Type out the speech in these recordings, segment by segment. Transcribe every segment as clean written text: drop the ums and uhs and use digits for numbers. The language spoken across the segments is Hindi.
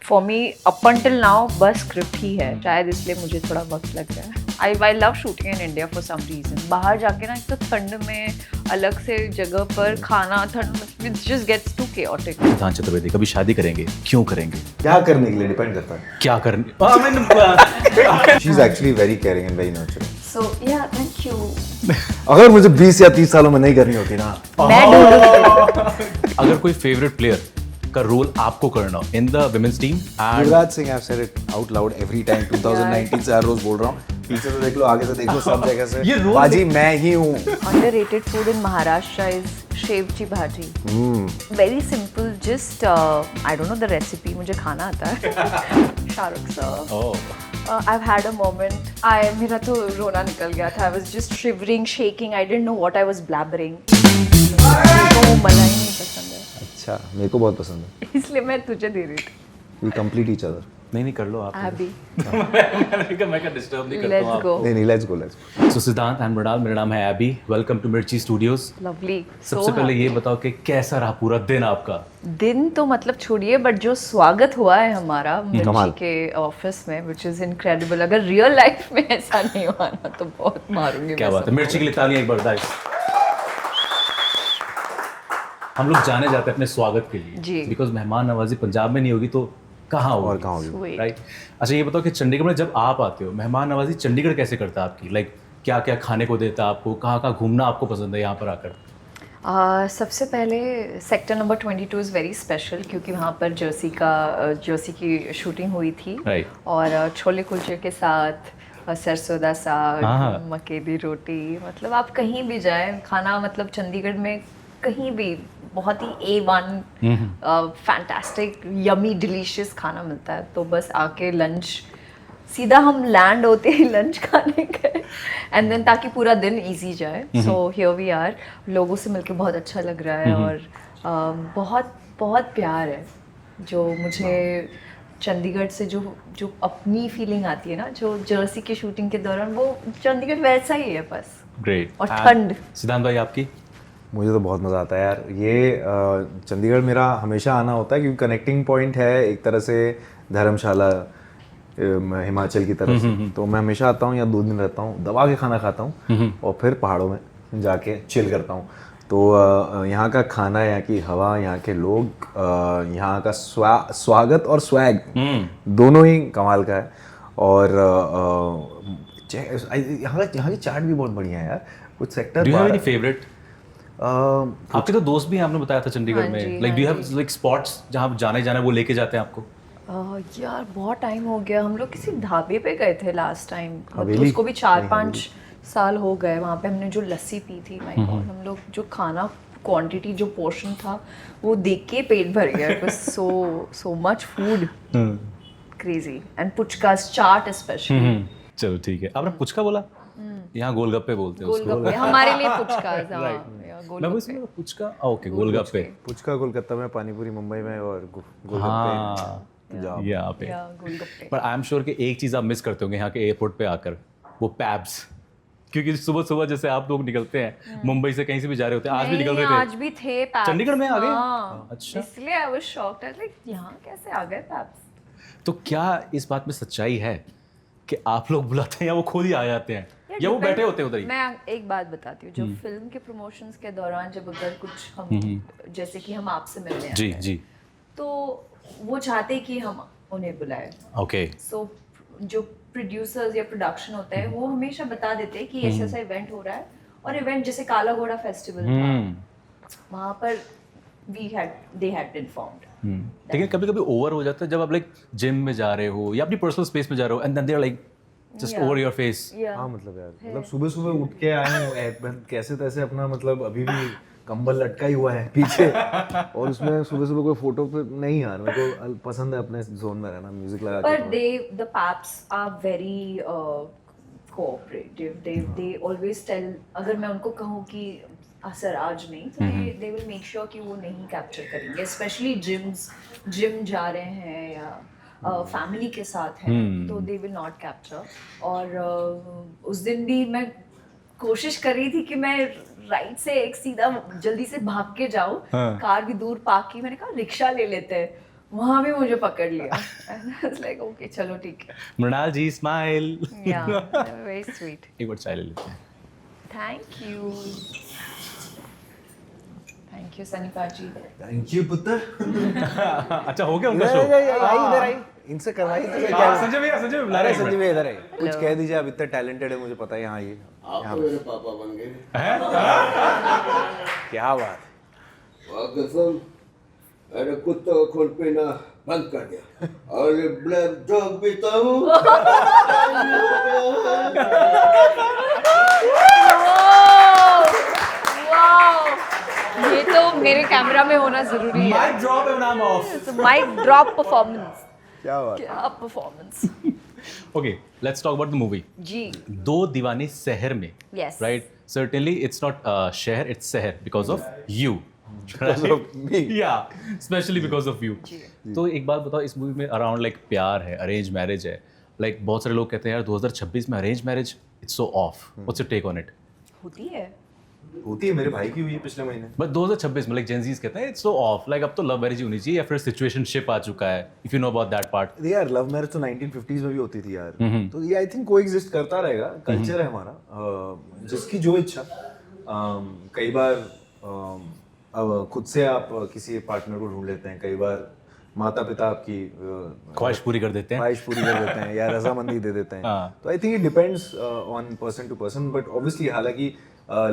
For me up until now बस स्क्रिप्ट ही है, शायद इसलिए मुझे थोड़ा वक्त लग रहा है. I love shooting in India for some reason. बाहर जाके ना एक तो ठंड में अलग से जगह पर खाना, ठंड it just gets to chaotic. Siddhant Chaturvedi कभी शादी करेंगे? क्यों करेंगे? क्या करने के लिए डिपेंड करता है. क्या करने? She is actually very caring and very nurturing. So yeah thank you. अगर मुझे 20 या 30 सालों में नहीं करनी होती ना. मैं ढूंढूंगी. अगर कोई फेवरेट प्लेयर का रोल आपको करना हो in the women's team and Yuvraj Singh, I have said it out loud every time. 2019 से हर रोज बोल रहा हूँ. पीछे से देख लो, आगे से देख लो, सब जगह से ये रोल बाजी मैं ही हूँ. Underrated food in Maharashtra is शेवची भाजी. Very simple, just I don't know the recipe. मुझे खाना आता है. Shahrukh sir. I've had a moment. मेरा तो रोना निकल गया था. I was just shivering, shaking. I didn't know what I was blabbering. तो मलाई नहीं पसंद है. अच्छा, मेरे को बहुत पसंद है. इसलिए मैं तुझे दे रही थी. We complete each other. नहीं कर लो आप. अभी. मैं क्या डिस्टर्ब नहीं करता हूं Let's go. नहीं, let's go. सो सिद्धांत एंड मृणाल, मेरा नाम है एबी. वेलकम टू मिर्ची स्टूडियोज. Lovely. सबसे पहले ये बताओ कि कैसा रहा पूरा दिन आपका? दिन तो मतलब छोड़िए, बट जो स्वागत हुआ है हमारा कमाल. मिर्ची के ऑफिस में, विच इज इनक्रेडिबल. अगर रियल लाइफ में ऐसा नहीं हुआ ना तो बहुत मारूंगी. क्या बात है. मिर्ची के लिए तालियां एक बार guys. हम लोग जाने जाते हैं अपने स्वागत के लिए जी. बिकॉज मेहमान नवाजी पंजाब में नहीं होगी तो कहाँ होगी? और कहाँ होगी? Sweet. राइट. अच्छा ये बताओ कि चंडीगढ़ में जब आप आते हो, मेहमान नवाजी चंडीगढ़ कैसे करता है आपकी? लाइक क्या क्या खाने को देता है आपको? कहाँ कहाँ घूमना आपको पसंद है यहाँ पर आकर? सबसे पहले sector number 22 is very special क्योंकि वहाँ पर जर्सी की शूटिंग हुई थी. Right. और छोले कुलचे के साथ सरसों दा साग, हाँ. मक्के दी रोटी. मतलब आप कहीं भी जाएं, खाना मतलब चंडीगढ़ में कहीं भी बहुत ही A1 फैंटास्टिक यमी डिलीशियस खाना मिलता है. तो बस आके लंच सीधा हम लैंड होते ही लंच खाने गए एंड देन ताकि पूरा दिन इजी जाए. So here we are. लोगों से मिलके बहुत अच्छा लग रहा है और बहुत बहुत प्यार है जो मुझे चंडीगढ़ से जो अपनी फीलिंग आती है ना, जो जर्सी की शूटिंग के दौरान, वो चंडीगढ़ वैसा ही है बस. ग्रेट. और ठंड. सिद्धांत भाई आपकी? मुझे तो बहुत मज़ा आता है यार. ये चंडीगढ़ मेरा हमेशा आना होता है क्योंकि कनेक्टिंग पॉइंट है एक तरह से धर्मशाला हिमाचल की तरफ से. तो मैं हमेशा आता हूँ, या 2 दिन रहता हूँ, दबा के खाना खाता हूँ और फिर पहाड़ों में जाके चिल करता हूँ. तो यहाँ का खाना, यहाँ की हवा, यहाँ के लोग, यहाँ का स्वागत और स्वैग दोनों ही कमाल का है. और यहाँ की चाट भी बहुत बढ़िया है यार. कुछ sector. Do you have any favourite? आपके तो दोस्त भी हैं, आपने बताया था चंडीगढ़ में. Like do you have like spots जहाँ जाना वो लेके जाते हैं आपको? यार बहुत टाइम हो गया. हम लोग किसी ढाबे पे गए थे लास्ट टाइम. हवेली? उसको भी 4-5 साल हो गए. वहाँ पे हमने जो लस्सी पी थी, माय गॉड. हम लोग जो खाना क्वांटिटी, जो पोर्शन था, वो देख के पेट भर गया. It was so much food. Crazy. And puchkas, chaat specially. चलो ठीक है. आपने पुचका बोला? यहाँ गोलगप्पे बोलते हैं उसको. गोलगप्पे हमारे लिए पुचकास. हाँ, मैं बस पुचका. ओके, गोलगप्पे. पुचका कोलकाता में, पानीपुरी मुंबई में, और गोलगप्पे यहाँ पे. गोलगप्पे. पर आई एम श्योर कि एक चीज़ आप मिस करते होंगे यहाँ के एयरपोर्ट पे आकर, वो पैब्स. क्योंकि सुबह सुबह जैसे आप लोग निकलते हैं मुंबई से, कहीं से भी जा रहे होते हैं, आज भी निकल रहे थे. आज भी थे पैब्स. चंडीगढ़ में आ गए? हाँ. अच्छा. इसलिए I was shocked. I was like यहाँ कैसे आ गए पैब्स. तो क्या इस बात में सच्चाई है कि आप लोग बुलाते हैं या वो खुद ही आ जाते हैं, या वो बैठे होते हैं उधर ही? मैं एक बात बताती हूँ. जब फिल्म के प्रमोशंस के दौरान जब अगर कुछ हम जैसे कि हम आपसे मिलने आते जी हैं, जी. तो वो चाहते कि हम उन्हें बुलाएं. ओके. सो जो प्रोड्यूसर्स या प्रोडक्शन होता है वो हमेशा बता देते हैं कि ऐसा इवेंट हो रहा है. और इवेंट जैसे काला घोड़ा फेस्टिवल था, वहाँ पर दे हैड इन्फॉर्म्ड. लेकिन कभी कभी ओवर हो जाता है जब आप लाइक जिम में जा रहे हो या अपनी पर्सनल स्पेस में जा रहे हो and then they are like just over your face. हाँ मतलब यार, मतलब सुबह सुबह उठ के आए कैसे तैसे अपना, मतलब अभी भी कंबल लटका ही हुआ है पीछे, और उसमें सुबह सुबह कोई फोटो पे नहीं. यार मेरे को पसंद है अपने जोन में रहना, म्यूजिक लगा के. पर the paps are very cooperative. They always tell. अगर मैं उनको कहूँ कि सर आज नहीं, तो दे विल मेक श्योर कि वो नहीं कैप्चर करेंगे. स्पेशली जिम जा रहे हैं या फैमिली के साथ हैं, तो दे विल नॉट कैप्चर. और उस दिन भी मैं कोशिश कर रही थी कि मैं राइट से एक सीधा जल्दी से भाग के जाऊँ. कार भी दूर पार्क की. मैंने कहा रिक्शा ले लेते हैं. वहाँ भी मुझे पकड़ लिया लाइक ओके चलो ठीक है Mrinal ji smile yeah very sweet एक बार चाय ले लेते हैं थैंक यू सनीपा जी थैंक यू पुत्र। अच्छा हो गया उनका शो इधर आई इनसे करवाइए तो क्या। संजय भैया बुला अरे रहे हैं संजीव भैया इधर आइए, कुछ कह दीजिए, आप इतने टैलेंटेड है, मुझे पता है। यहाँ ये आप तो मेरे पापा बन गए। क्या बात। वाह कसम, अरे कुत्ता को खून पीना बंद कर दिया और ये ब्लैक डॉग पीता हूँ। ये तो मेरे कैमरा में होना जरूरी है mic drop and I am off mic drop performance क्या बात। क्या performance okay let's talk about the movie जी दो दीवाने शहर Mein Yes. Right certainly it's not sheher it's sheher because of you of me. Yeah specially because of you ji. तो एक बात बताओ, इस मूवी में अराउंड लाइक प्यार है, अरेंज मैरिज है, लाइक बहुत सारे लोग कहते हैं यार 2026 में arrange marriage it's so off, what's your take on it? होती है होती है, मेरे भाई की हुई है पिछले महीने। बट 2026 में लाइक जेंजीज कहते हैं इट्स सो ऑफ, लाइक अब तो लव मैरिज होनी चाहिए या फिर सिचुएशनशिप आ चुका है, if you know about that part. यार लव मैरिज तो 1950s में भी होती थी यार, तो ये आई थिंक कोएग्जिस्ट करता रहेगा, कल्चर है हमारा, जिसकी जो इच्छा। कई बार अब खुद से आप किसी पार्टनर को ढूंढ लेते हैं, कई बार माता पिता आपकी ख्वाहिश पूरी कर देते हैं। ख्वाहिश पूरी कर देते हैं या रजामंदी दे देते हैं। हाँ। तो I think it depends on person to person, but obviously हालांकि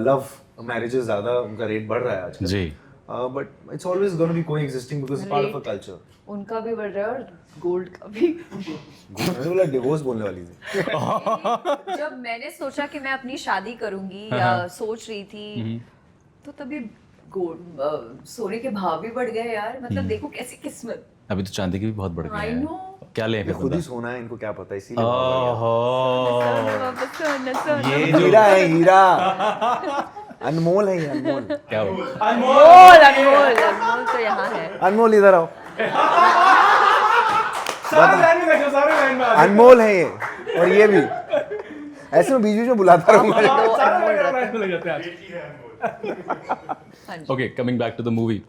लव मैरिजेस ज़्यादा उनका रेट बढ़ रहा है आजकल जी। But it's always gonna be coexisting because part of a culture. उनका भी बढ़ रहा है और गोल्ड का भी मैंने बोला डिवोर्स बोलने वाली थी। जब मैंने सोचा कि मैं अपनी शादी करूंगी या सोच रही थी तो तभी गोल्ड सोने के भाव भी बढ़ गए यार, मतलब देखो कैसी किस्मत। अभी तो चांदी की भी बहुत बढ़ गई आई है। नो क्या लें ये फिर खुद बता? ही सोना है, इनको क्या पता, इसीलिए ओहो ये जो हीरा है, हीरा अनमोल है, ये अनमोल। क्या हो अनमोल अनमोल अनमोल तो यहाँ है। अनमोल इधर आओ, सारे लाइन में लगे, सारे लाइन में अनमोल है ये, और ये भी। ऐसे में बीच बीच में बुलाता रहूंगा। दो सारे अनमोल लाइन में लग जाते हैं हाँ जी। Okay coming back to the movie.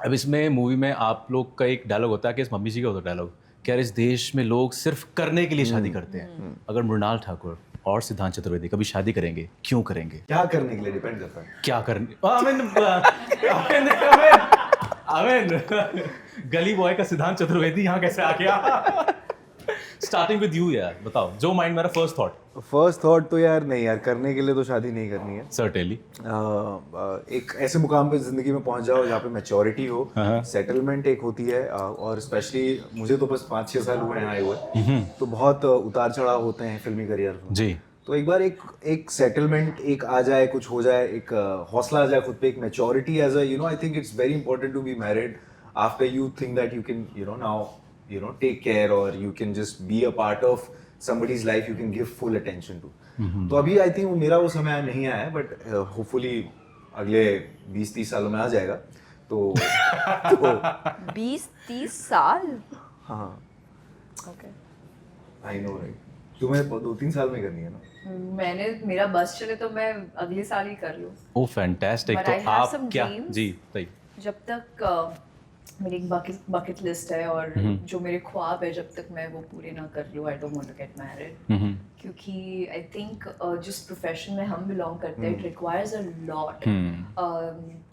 अब इसमें मूवी में आप लोग का एक डायलॉग होता है कि इस मम्मी जी का होता है डायलॉग कि यार इस देश में लोग सिर्फ करने के लिए शादी करते हैं, अगर मृणाल ठाकुर और सिद्धांत चतुर्वेदी कभी शादी करेंगे, क्यों करेंगे? क्या करने के लिए डिपेंड करता है। क्या करने अमेन गली बॉय का सिद्धांत चतुर्वेदी यहाँ कैसे आ गया? स्टार्टिंग विद यू यार, बताओ जो माइंड मेरा फर्स्ट थॉट। तो यार नहीं यार, करने के लिए तो शादी नहीं करनी है। सर्टेनली एक ऐसे मुकाम पे जिंदगी में पहुंच जाओ जहाँ पे मैच्योरिटी हो, सेटलमेंट एक होती है, और स्पेशली मुझे तो बस 5-6 साल हुए हैं आए हुए, तो बहुत उतार चढ़ाव होते हैं फिल्मी करियर में। जी। तो एक बार एक सेटलमेंट एक आ जाए, कुछ हो जाए, एक हौसला आ जाए खुद पे, एक maturity age uh I think it's very important to be married after you think that you can now take care, or you can just be a part of somebody's life you can give full attention to. तो अभी आई थिंक मेरा वो समय नहीं आया है, बट होपफुली अगले 20-30 सालों में आ जाएगा। तो 20-30 साल हाँ, ओके। आई नो राइट, तुम्हें 2-3 साल में करनी है ना। मैंने मेरा बस चले तो मैं अगले साल ही कर लूँ। ओ फैंटास्टिक। But तो I have आप some क्या dreams. जी सही जब तक मेरी एक बकेट लिस्ट है और जो मेरे ख्वाब है, जब तक मैं वो पूरे ना कर लूँ, I don't want to get married, क्योंकि आई थिंक जिस प्रोफेशन में हम बिलोंग करते हैं इट रिक्वायर्स अ लॉट,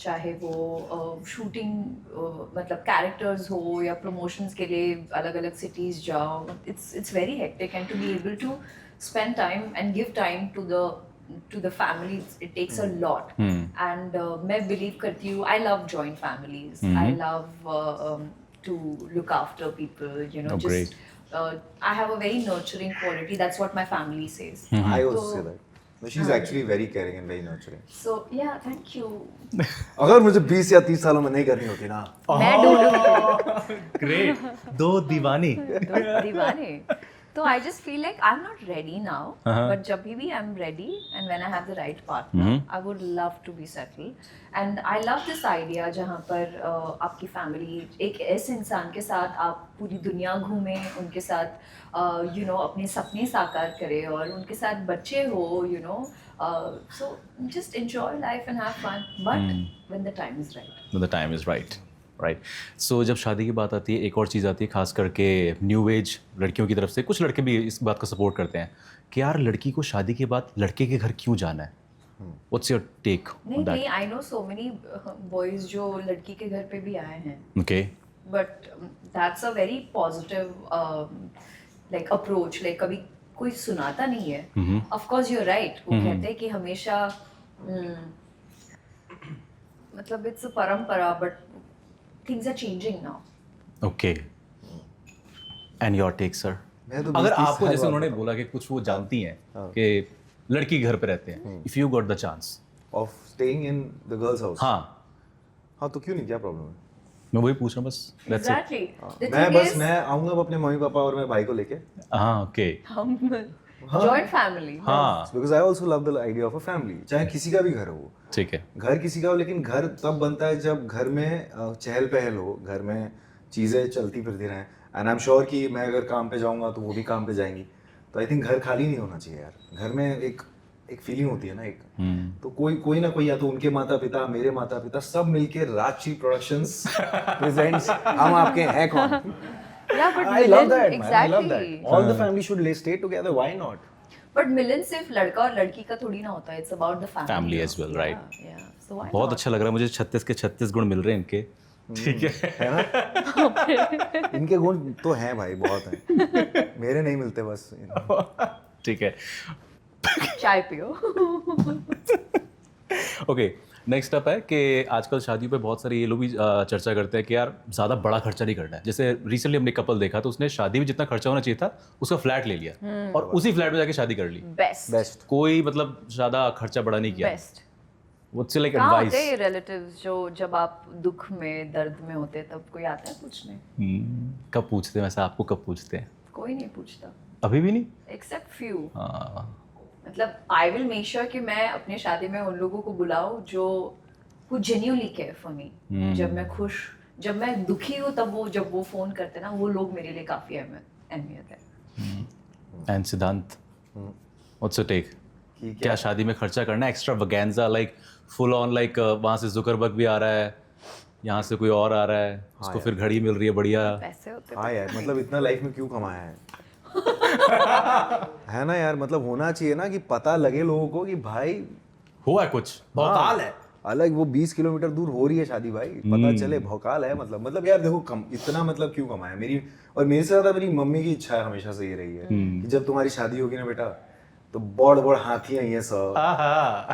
चाहे वो शूटिंग मतलब कैरेक्टर्स हो या प्रमोशंस के लिए अलग अलग सिटीज जाओ, it's very hectic, and to be able to spend time and give time to the family, it takes a lot. And मैं believe करती हूँ, I love joint families, I love to look after people, Oh, great. Hmm. I have a very nurturing quality, that's what my family says. I also So- say that. No, she's actually very caring and very nurturing. So yeah, thank you. अगर मुझे 20 या 30 सालों में नहीं करनी होती ना, मैं ढूंढूंगी ग्रेट। दो दीवानी। दीवाने। तो I just feel like I'm not ready now, but जब भी I'm ready and when I have the right partner, I would love to be settled. And I love this idea जहाँ पर आपकी family एक ऐसे इंसान के साथ आप पूरी दुनिया घूमें, उनके साथ अपने सपने साकार करें और उनके साथ बच्चे हो, so just enjoy life and have fun, but when the time is right. When the time is right. Right. So जब शादी की बात आती है, एक और चीज़ आती है, खास करके न्यू एज लड़कियों की तरफ से, कुछ लड़के भी इस बात को सपोर्ट करते हैं कि यार लड़की को शादी के बाद लड़के के घर क्यों जाना है। व्हाट्स योर टेक नहीं ऑन नहीं, that? I know so many boys जो लड़की के घर पे भी आए हैं, okay. But that's a very positive like approach. Like कभी कोई सुनाता नहीं है। Of course you are right, वो कहते हैं कि हमेशा मतलब इट्स अ परंपरा, but things are changing now. Okay, and your take sir? मैं तो अगर 20-30 आपको, साल जैसे बाद उन्होंने बताऊं। बोला कि कुछ वो जानती हैं कि लड़की घर पे रहते हैं, if you got the chance. Of staying in the girls house. हाँ, हाँ तो क्यों नहीं, क्या प्रॉब्लम है? मैं वही पूछ रहा हूँ बस, दैट्स इट। एग्जैक्टली, द मैं थिंग बस इज मैं आऊंगा अपने मम्मी पापा और मेरे भाई को लेके, हाँ, ओके, हम जॉइंट फैमिली। हाँ, because I also love the idea of a family, चाहे किसी का भी घर हो। ठीक है। घर किसी का हो, लेकिन घर तब बनता है जब घर में चहल पहल हो, घर में चीज़ें चलती फिरती रहें। एंड आई एम श्योर कि मैं अगर काम पे जाऊंगा तो वो भी काम पे जाएंगी, तो आई थिंक घर खाली नहीं होना चाहिए यार। घर में एक फीलिंग होती है ना एक, तो कोई ना कोई, या तो उनके माता पिता, मेरे माता पिता, सब मिलके राजश्री प्रोडक्शंस प्रेजेंट्स हम आपके हैं कौन। Yeah, but I love Milan, that, man. I love exactly. that. All the family should stay together. Why not? But मिलन सिर्फ लड़का और लड़की का थोड़ी ना होता है, it's about the family. Family as well, right. Yeah. So why बहुत not? अच्छा लग रहा है मुझे, 36 के 36 गुण मिल रहे हैं इनके, ठीक है। है ना? इनके गुण तो हैं भाई, बहुत हैं। मेरे नहीं मिलते बस। ठीक है, चाय पियो। ओके। नेक्स्ट अप है कि आजकल शादियों पे बहुत सारे ये लोग भी चर्चा करते हैं कि यार ज़्यादा बड़ा खर्चा नहीं करना है। जैसे रिसेंटली हमने कपल देखा, तो उसने शादी में जितना खर्चा होना चाहिए था उसका फ्लैट ले लिया और उसी फ्लैट में जाके शादी कर ली। बेस्ट कोई मतलब ज़्यादा खर्चा बड़ा नहीं किया। बेस्ट। व्हाट्स लाइक कहाँ होते हैं एडवाइस? रिलेटिव्स जो जब आप दुख में दर्द में होते हैं तब कोई आता है पूछने? कब पूछते हैं वैसे, आपको कब पूछते हैं? कोई नहीं पूछता, अभी भी नहीं? Except few. हाँ, मतलब आई विल मेक श्योर कि मैं अपने शादी में उन लोगों को बुलाऊं जो who genuinely care for me। जब मैं खुश, जब मैं दुखी हूँ, तब वो जब वो फोन करते हैं ना, वो लोग मेरे लिए काफी अहमियत है। एंड सिद्धांत, व्हाट्स योर टेक? क्या शादी में खर्चा करना है एक्स्ट्रा वगैंजा, लाइक फुल ऑन, लाइक वहाँ से जुकरबर्ग भी आ रहा है, यहाँ से कोई और आ रहा है, उसको फिर घड़ी मिल रही है बढ़िया। पैसे होते हाँ यार, मतलब इतना लाइफ में क्यों कमाया है? है ना यार, मतलब होना चाहिए ना कि पता लगे लोगों को कि भाई हुआ है कुछ, भौकाल है। अलग वो 20 किलोमीटर दूर हो रही है शादी भाई, पता चले, भौकाल है। मतलब यार देखो, कम इतना मतलब क्यों कमाया? मेरे से ज्यादा मेरी मम्मी की इच्छा हमेशा से ये रही है कि जब तुम्हारी शादी होगी ना बेटा, तो बड़ हाथी है ये सब,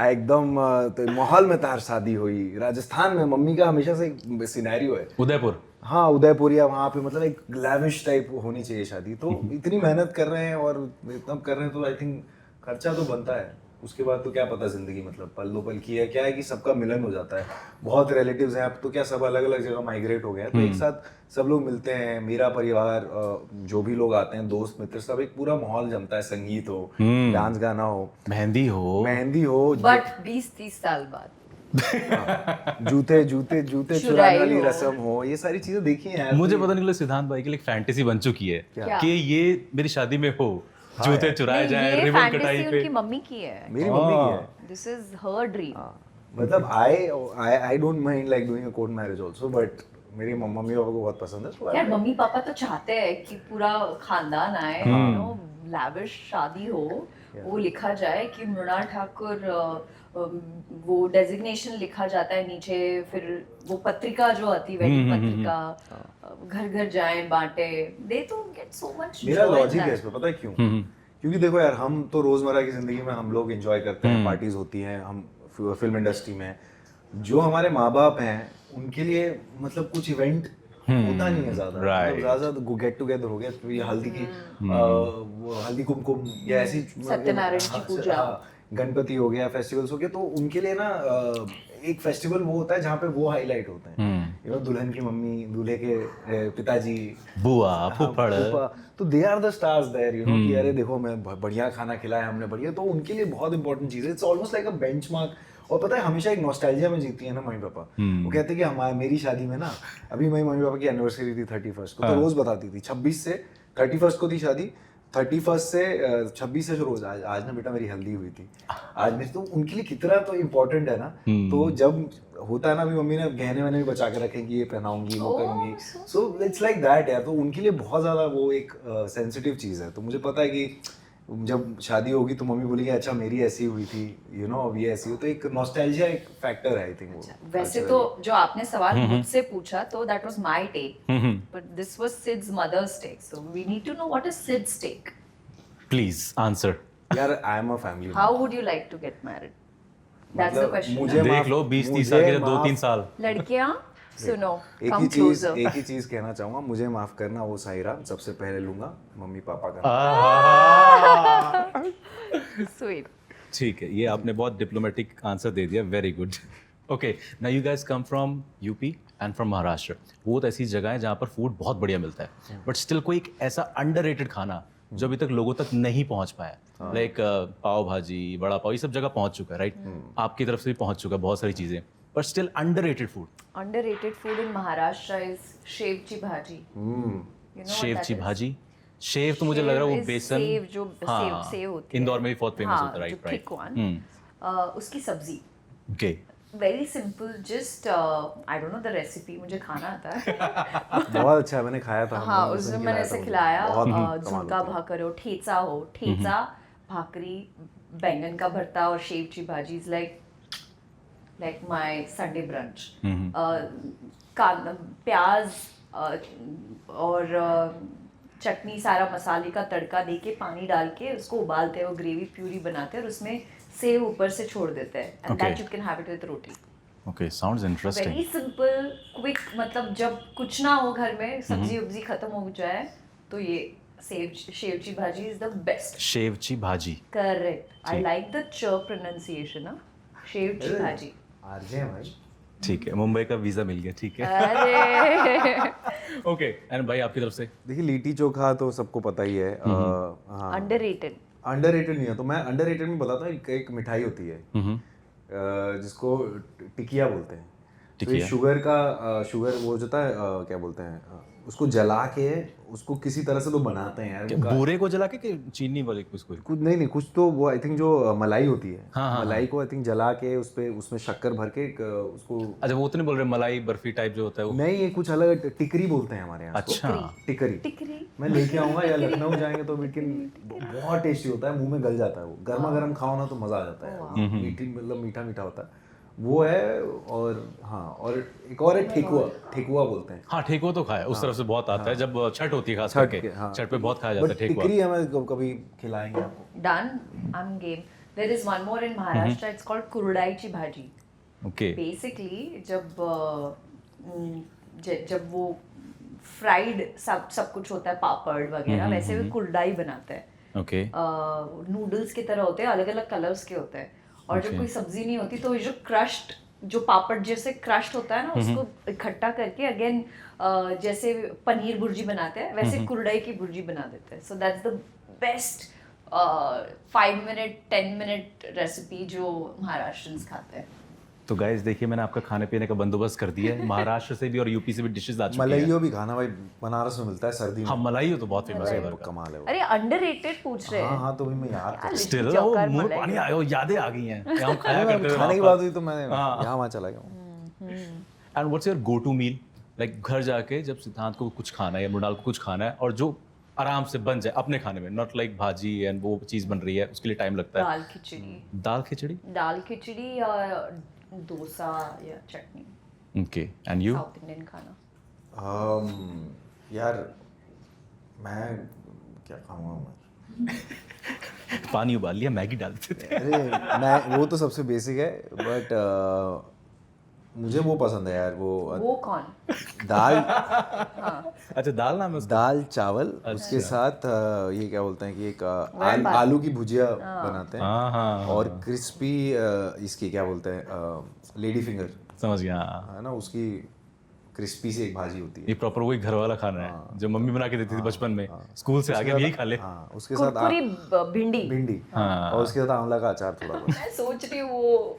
एकदम तो माहौल में तार शादी हुई। राजस्थान में मम्मी का हमेशा से एक सिनेरियो है, उदयपुर, हाँ उदयपुर या वहाँ पे, मतलब एक लैविश टाइप होनी चाहिए शादी। तो इतनी मेहनत कर रहे हैं और इतना कर रहे हैं, तो आई थिंक खर्चा तो बनता है। उसके बाद तो क्या पता, जिंदगी मतलब पल दो पल की है, क्या है कि सबका मिलन हो जाता है। बहुत रिलेटिव्स हैं अब तो, क्या सब अलग अलग जगह माइग्रेट हो गए हैं, तो एक साथ सब लोग मिलते हैं। मेरा परिवार, जो भी लोग आते हैं, दोस्त मित्र, सब एक पूरा माहौल जमता है। संगीत हो, डांस गाना हो, मेहंदी हो, बट 20-30 साल बाद जूते चुराने वाली रस्म हो, ये सारी चीजें देखी हैं यार। मुझे पता नहीं, सिद्धांत भाई की एक फैंटेसी बन चुकी है क्या? कि ये मेरी शादी में हो, जूते चुराए जाए, ये रिबन फैंटेसी कटाई पे। उनकी मम्मी की है। मेरी मम्मी की है। This is her dream. मतलब I don't mind like doing a court marriage also, but मेरी मम्मी पापा को बहुत पसंद है, so यार मम्मी पापा तो चाहते हैं कि पूरा खानदान आए, यू नो, लैविश शादी हो, वो लिखा जाए कि मृणाल ठाकुर, वो डेजिग्नेशन लिखा जाता है नीचे, फिर वो पत्रिका जो आती है, वेडिंग पत्रिका, घर घर जाएं, बांटे, दे तो गेट सो मच। मेरा लॉजिक है इसमें, पता है क्यों? क्योंकि देखो यार, हम तो रोजमर्रा की जिंदगी में हम लोग एंजॉय करते हैं, पार्टीज होती हैं, हम फिल्म इंडस्ट्री में, जो हमारे माँ बाप हैं उनके लिए मतलब कुछ इवेंट होता नहीं है ज्यादा। मतलब ज्यादा गेट टुगेदर हो गया, तो ये हल्दी की हल्दी कुमकुम या ऐसी सत्यनारायण की पूजा, गणपति हो गया, फेस्टिवल्स हो गया, तो उनके लिए ना एक फेस्टिवल वो होता है जहाँ पे वो हाईलाइट होते हैं। यू नो, दुल्हन की मम्मी, दूल्हे के पिताजी, बुआ, फूफड़, तो they are the stars there, you know, कि अरे देखो मैं बढ़िया खाना खिलाया हमने, बढ़िया। तो उनके लिए बहुत इंपॉर्टेंट चीज है, it's almost like a benchmark. और पता है, हमेशा एक नॉस्टैल्जिया में जीती है ना मम्मी पापा। वो कहते हैं कि हमारी मेरी शादी में ना, अभी मेरी मम्मी पापा की एनिवर्सरी थी 31st को, तो रोज बताती थी 26 से 31st को थी शादी, 31 से 26 से रोज आज ना बेटा मेरी हल्दी हुई थी आज मेरी, तो उनके लिए कितना तो इम्पोर्टेंट है ना। तो जब होता है ना, अभी मम्मी ने गहने वहने भी बचा के रखेंगी, ये पहनाऊंगी वो करूंगी, सो इट्स लाइक दैट है। तो उनके लिए बहुत ज्यादा वो एक सेंसिटिव चीज है। तो मुझे पता है कि जब शादी होगी तो मम्मी बोलेगी अच्छा मेरी ऐसी हुई थी, यू नो अब ये ऐसी हो, तो एक नॉस्टैल्जिया एक फैक्टर है आई थिंक वो। वैसे तो जो आपने सवाल मुझसे पूछा तो that was my take, but this was Sid's mother's take, so we need to know what is Sid's take. Please answer. यार I am a family. How would you like to get married? That's the question. मुझे देख लो 20-30 साल के जब 2-3 साल। लड़कियां सुनो, एक कम ही चीज क्लोजर। एक ही चीज कहना चाहूंगा, मुझे माफ करना, वो साहिरा सबसे पहले लूंगा मम्मी पापा का। स्वीट। ठीक है, ये आपने बहुत डिप्लोमेटिक आंसर दे दिया, very good. Okay, now you guys come from UP and from Maharashtra. वो तो ऐसी जगह है जहाँ पर फूड बहुत बढ़िया मिलता है, बट स्टिल कोई एक ऐसा अंडररेटेड खाना जो अभी तक लोगों तक नहीं पहुंच पाया, लाइक पाव भाजी, बड़ा पाव, ये सब जगह पहुंच चुका है, राइट? आपकी तरफ से भी पहुंच चुका है बहुत सारी चीजें, but still underrated food. Underrated food in Maharashtra is शेवची भाजी। You know what शेवची that is? भाजी, शेव तो मुझे लग रहा है वो शेव is बेसन। सेव, जो सेव होती है। इंदौर में भी बहुत फेमस हाँ, होता है, राइट? जो thick one, उसकी सब्जी। Okay, very simple, just I don't know the recipe, मुझे खाना आता है। बहुत अच्छा है, मैंने खाया था। हाँ, हमने उस दिन दिन मैंने ऐसे खिलाया, बहुत कमाल झुणका होता है। भाकर हो, ठेचा हो, ठेचा भाकरी, बैंगन का भरता और शेवची भाजी is like my Sunday brunch. प्याज और चटनी, सारा मसाले का तड़का देके पानी डाल के उसको उबालते हैं, वो ग्रेवी प्यूरी बनाते हैं और उसमें सेव ऊपर से छोड़ देते हैं, and that you can have it with roti. Okay, sounds interesting. Very simple, quick, मतलब जब कुछ ना हो घर में, सब्जी उब्जी खत्म हो जाए तो ये शेवची भाजी इज द बेस्ट। शेवची भाजी, करेक्ट, आई लाइक द च प्रोनाउंसिएशन। शेवची भाजी। आरजे हैं भाई। ठीक है, मुंबई का वीजा मिल गया, ठीक है। अरे ओके, एंड भाई आपकी तरफ से? देखिए लिट्टी चोखा तो सबको पता ही है। हाँ, अंडररेटेड। अंडररेटेड नहीं है तो मैं अंडररेटेड में बताता हूँ। एक मिठाई होती है जिसको टिकिया बोलते हैं। तो ये शुगर वो जो होता है, क्या बोलते हैं उसको जला के, उसको किसी तरह से तो बनाते हैं यार। बूरे को जला के कि चीनी वाले कुछ? कुछ नहीं, कुछ तो वो आई थिंक जो मलाई होती है, हाँ, मलाई को आई थिंक जला के उसमें शक्कर भर के उसको। अच्छा, वो तो नहीं बोल रहे मलाई बर्फी टाइप जो होता है वो? नहीं, ये कुछ अलग, टिकरी बोलते हैं हमारे यहाँ। अच्छा, टिकरी मैं लेके आऊंगा, या लखनऊ जाएंगे तो लेकिन बहुत टेस्टी होता है, मुंह में गल जाता है वो। गर्मा गर्म खाओ ना तो मजा आ जाता है, मतलब मीठा मीठा होता है वो है। और हाँ, और एक और है ठेकुआ बोलते हैं। हाँ, ठेकुआ तो खाया, उस तरफ से बहुत आता है जब छठ होती है, खास छठ करके हाँ। छठ पे बहुत खाया जाता है ठेकुआ। टिकरी हमें कभी खिलाएंगे आपको। Done, I am game. There is one more in Maharashtra, it's called कुरडाईची भाजी। ओके, बेसिकली जब वो फ्राइड सब कुछ होता है, पापड़ वगैरह, वैसे वो कुरडाई बनाते हैं। ओके, नूडल्स की तरह होते हैं, अलग अलग कलर्स के होते हैं। और जब कोई सब्जी नहीं होती तो जो क्रश्ड, जो पापड़ जैसे क्रश्ड होता है ना, उसको इकट्ठा करके अगेन जैसे पनीर भुर्जी बनाते हैं वैसे कुरडाई की भुर्जी बना देते हैं। So that's the best 5 minute 10 minute recipe जो महाराष्ट्रियंस खाते हैं। तो गाइस देखिए, मैंने आपका खाने पीने का बंदोबस्त कर दिया है। महाराष्ट्र से भी और यूपी से भी डिशेस आ चुकी हैं। मलाइयो भी खाना भाई बनारस में मिलता है सर्दी में। हाँ, मलाई तो बहुत फेमस है इधर का। कमाल है वो। अरे अंडररेटेड पूछ रहे हैं। हाँ तो भी मैं याद स्टिल लिट्टी वो चोखा और मुंह में मलाई। पानी आया, वो यादें आ गई हैं कि हम खाया करते थे खाने की वहाँ बात हुई तो मैं यहाँ वहाँ चला गया हूँ। पर। And what's your go to meal, like घर जाके जब सिद्धांत को कुछ खाना है या मृणाल को कुछ खाना है और जो आराम से बन जाए अपने खाने में, नॉट लाइक भाजी एंड वो चीज बन रही है उसके लिए टाइम लगता है। दाल खिचड़ी। दाल खिचड़ी, या डोसा या chutney. Okay, and you? South Indian खाना। यार मैं क्या खाऊंगा मैं? पानी उबाल लिया, मैगी डाल देते थे। अरे मैं वो तो सबसे बेसिक है, बट मुझे वो पसंद है यार, वो कौन? दाल। अच्छा, दाल नाम है उसका? दाल चावल, उसके साथ ये क्या बोलते हैं कि एक आलू की भुजिया बनाते हैं। हाँ हाँ, और क्रिस्पी इसकी क्या बोलते हैं, लेडी फिंगर, समझ गया। है ना, उसकी क्रिस्पी सी एक भाजी होती है। ये प्रॉपर वही घर वाला खाना है जो मम्मी बना के देती थी बचपन में, स्कूल से आके यही खा ले। हाँ, उसके साथ कुरकुरी भिंडी। और उसके साथ आंवला का अचार थोड़ा बहुत। मैं सोच रही हूँ वो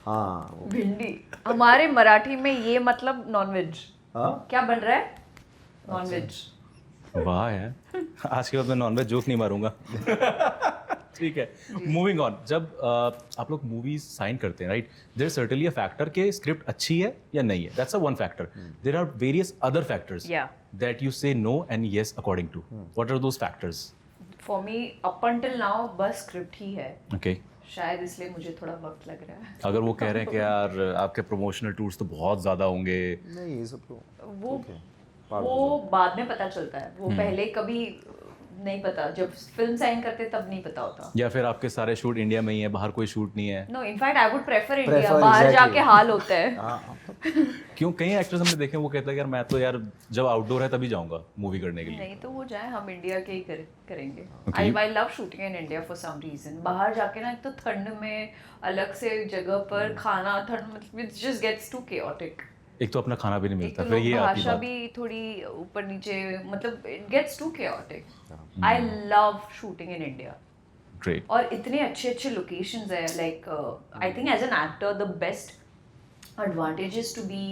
हाँ भिंडी। हमारे मराठी में ये मतलब नॉनवेज। हाँ क्या बन रहा है? नॉनवेज। वाह यार, आज के बाद मैं नॉनवेज जोक नहीं मारूंगा। ठीक है, मूविंग ऑन। जब आप लोग मूवीज साइन करते हैं, right, there certainly a factor कि स्क्रिप्ट अच्छी है या नहीं है, that's a one factor. There are various other factors Yeah. That you say no and yes according to. What are those factors? For me up until now बस स्क्रिप्ट ही है, ओके, शायद इसलिए मुझे थोड़ा वक्त लग रहा है। अगर वो कह रहे हैं कि यार आपके प्रमोशनल टूर्स तो बहुत ज़्यादा होंगे, नहीं ये सब तो वो ठीक है, part of वो बाद में पता चलता है, वो हम्म। पहले कभी नहीं पता, जब फिल्म साइन करते तब नहीं पता होता। या फिर आपके सारे शूट इंडिया में ही है, बाहर कोई शूट नहीं है? No, in fact I would prefer India, Prefer, बाहर exactly. जाके हाल होता है। हाँ, क्यों? कई एक्टर्स हमने देखे हैं, वो कहता है यार मैं तो यार जब आउटडोर है तभी जाऊंगा मूवी करने के लिए। नहीं तो वो जाए, हम इंडिया के ही करेंगे। Okay. I love shooting in India for some reason. बाहर जाके ना, एक तो ठंड में अलग से जगह पर खाना, ठंड मतलब it just gets to chaotic. एक तो अपना खाना भी नहीं एक मिलता, तो फिर लोग ये आपकी भाषा बात। भी थोड़ी ऊपर नीचे, मतलब it gets to chaotic. I love shooting in India. Great. और इतने अच्छे अच्छे लोकेशंस है, like I think as an actor the best advantage is to be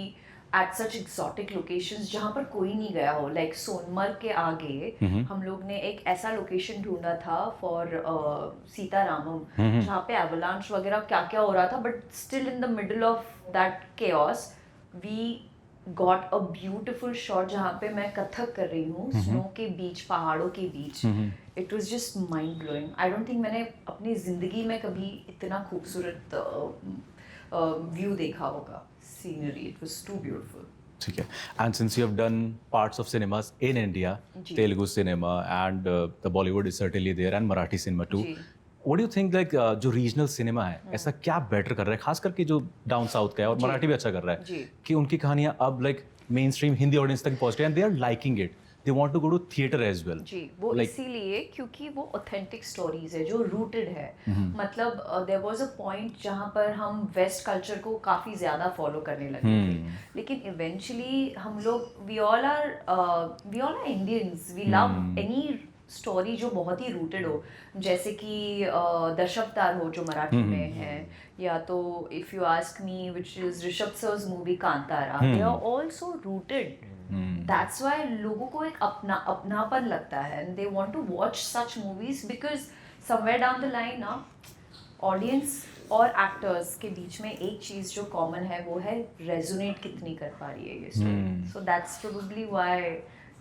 at such exotic locations जहाँ पर कोई नहीं गया हो। लाइक सोनमर्ग के आगे हम लोग ने एक ऐसा लोकेशन ढूंढा था फॉर सीतारामम, जहाँ पे एवलांच वगैरह क्या क्या हो रहा था, but still in the middle of that chaos we got a beautiful shot जहाँ पे मैं कथक कर रही हूँ स्नो के बीच, पहाड़ों के बीच। It was just mind blowing. I don't think मैंने अपनी जिंदगी में कभी इतना खूबसूरत व्यू देखा होगा, scenery. It was too beautiful. ठीक है, and since you have done parts of cinemas in India, जी। Telugu cinema and the Bollywood is certainly there and Marathi cinema too, जी। What do you think like जो रीजनल सिनेमा है ऐसा क्या बेटर कर रहा है, खास करके जो डाउन साउथ का है और जी। मराठी भी अच्छा कर रहा है, जी। कि उनकी कहानियां अब like mainstream Hindi audience तक पहुंच रही है and they are liking it, they want to go to theatre as well? जी, वो Like- इसीलिए क्योंकि वो ऑथेंटिक स्टोरीज है जो रूटेड है। मतलब देयर वाज अ पॉइंट जहाँ पर हम वेस्ट कल्चर को काफ़ी ज़्यादा फॉलो करने लगे थे, लेकिन इवेंचुअली हम लोग we all are Indians, we love any story जो बहुत ही रूटेड हो, जैसे कि दशावतार हो जो मराठी में है, या तो if you ask me which is Rishabh sir's movie Kantara, they are also rooted. That's why लोगों को एक अपनापन लगता है, and they want to watch such movies because somewhere down the line ना ऑडियंस और एक्टर्स के बीच में एक चीज़ जो कॉमन है वो है रेजोनेट कितनी कर पा रही है ये story. So that's probably why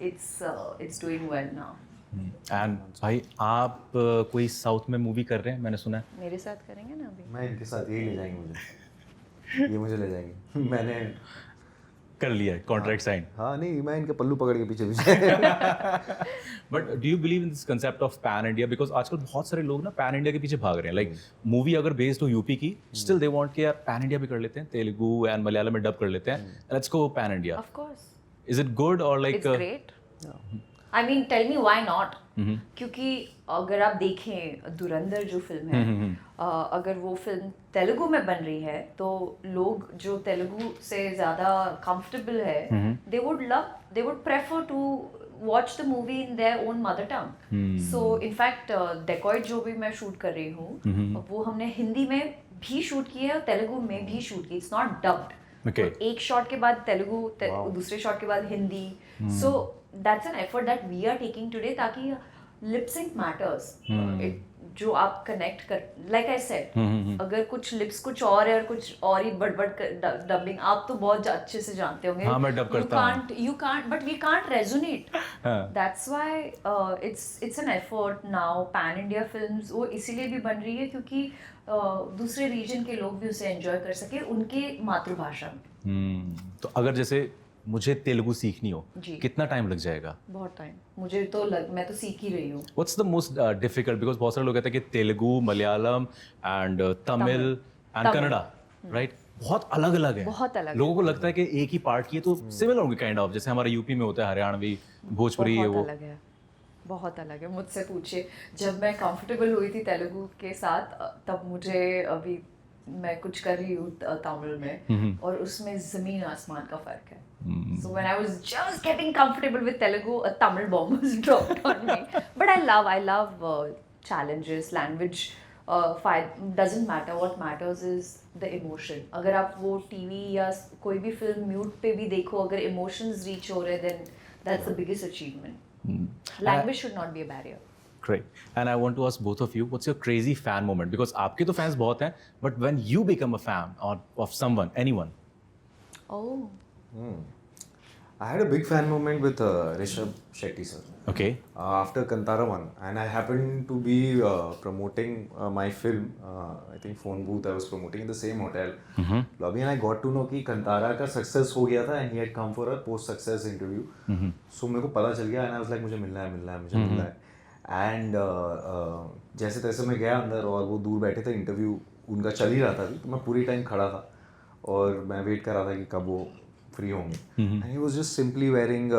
it's doing well now. And भाई आप कोई साउथ में मूवी कर रहे हैं, मैंने सुना है? मेरे साथ करेंगे ना अभी? मैं इनके साथ यही ले जाएंगे मुझे, ये मुझे ले जाएंगे। मैंने कर लिया है कॉन्ट्रैक्ट साइन? हाँ नहीं, मैं इनके पल्लू पकड़ के पीछे पीछे but do you believe in this concept of pan India? Because आजकल बहुत सारे लोग ना पैन इंडिया के पीछे भाग रहे हैं, लाइक मूवी अगर बेस्ड हो यूपी की, स्टिल दे वांट कि यार पैन इंडिया भी कर लेते हैं, तेलुगु एंड मलयालम में डब कर लेते हैं, let's go pan India. Of course is it good और like? It's great. I mean tell me why not? क्योंकि अगर आप देखें धुरंधर जो फिल्म है, अगर वो फिल्म तेलुगु में बन रही है तो लोग जो तेलुगु से ज़्यादा कंफर्टेबल है, they would prefer to watch the movie in their own mother tongue. So in fact Dacoit जो भी मैं शूट कर रही हूँ वो हमने हिंदी में भी शूट की है और तेलुगु में भी शूट की, इट्स नॉट डब्ड। Okay. तो एक शॉट के बाद तेलुगु, दूसरे शॉट के बाद Hindi. So that's an effort that we are taking today, ताकि लिप सिंक मैटर्स। जो आप कनेक्ट कर, लाइक आई सेड, अगर कुछ लिप्स कुछ और है और कुछ और ही बड़बड़ डबिंग, आप तो बहुत अच्छे से जानते होंगे। हाँ, मैं dub करता हूँ। You can't but we can't resonate. That's why it's an effort now. Pan India films वो इसीलिए भी बन रही है क्योंकि दूसरे रीजन के लोग भी उसे एंजॉय कर सके उनके मातृभाषा में। तो अगर जैसे मुझे तेलुगु सीखनी हो, जी। कितना टाइम लग जाएगा? बहुत टाइम। मुझे तो मैं तो सीख ही रही हूँ। What's the most difficult? Because बहुत सारे लोग कहते हैं कि Telugu, Malayalam and Tamil and Tamil. Kannada, right, बहुत अलग अलग है। बहुत अलग है। लोगों को लगता है कि एक ही पार्ट की है तो सिमिलर होंगे काइंड ऑफ, जैसे हमारे यूपी में होता है हरियाणवी, भोजपुरी, ये बहुत वो। अलग है, बहुत अलग है। मुझसे पूछिए, जब मैं कंफर्टेबल हुई थी तेलुगु के साथ, तब मुझे अभी मैं कुछ कर रही हूँ तमिल में, और उसमें जमीन आसमान का फर्क है। So when I was just getting comfortable with Telugu, a Tamil bomb was dropped on me. But I love challenges. Language doesn't matter. What matters is the emotion. अगर आप वो टीवी या कोई भी फिल्म म्यूट पे भी देखो, अगर emotions reach हो रहे, then that's the biggest achievement. Language should not be a barrier. Great. And I want to ask both of you, what's your crazy fan moment? Because आपके तो fans बहुत हैं, but when you become a fan or of someone, anyone. Oh. I had a big fan moment with Rishabh Shetty sir. Okay. After Kantara 1, and I happened to be promoting my film. I think Phone Booth I was promoting in the same hotel lobby, and I got to know कि Kantara का success हो गया था, and he had come for a post success interview. So मेरे को पता चल गया, and I was like मुझे मिलना है. And जैसे तैसे मैं गया अंदर, और वो दूर बैठे थे, इंटरव्यू उनका चल ही रहा था, तो मैं पूरी टाइम खड़ा था और मैं वेट कर रहा था कि कब वो फ्री होंगे. And he was just simply wearing